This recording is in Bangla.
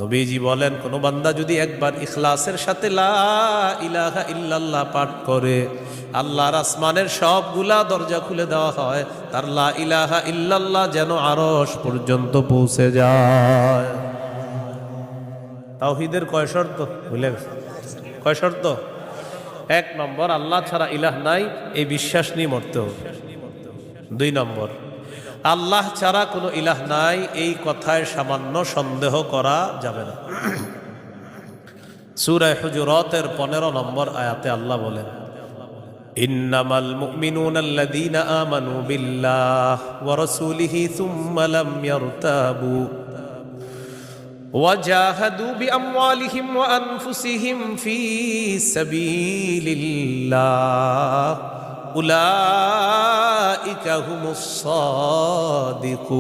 নবীজি বলেন, কোন বান্দা যদি একবার ইখলাসের সাথে লা ইলাহা ইল্লাল্লাহ পাঠ করে, আল্লাহর আসমানের সবগুলা দরজা খুলে দেওয়া হয়, তার লা ইলাহা ইল্লাল্লাহ যেন আরশ পর্যন্ত পৌঁছে যায়। তাওহীদের কয় শর্ত ভুলে গেছে? কয় শর্ত? এক নম্বর, আল্লাহ ছাড়া ইলাহ নাই, এই বিশ্বাস নিয়ে মরতে হবে। দুই নম্বর, আল্লাহ ছাড়া কোনো ইলাহ নাই, এই কথায় সামান্য সন্দেহ করা যাবে না। সূরা হুজুরাতের 15 নম্বর আয়াতে আল্লাহ বলেন, ইন্নামাল মুমিনুনা আল্লাযীনা আমানু বিল্লাহি ওয়া রাসূলিহি সুম্মা লাম ইয়ারতাবু ওয়া জাহাদু বিআমওয়ালিহিম ওয়া আনফুসিহিম ফী সাবীলিল্লাহ উলাইকা হুমুস সাদিকুন।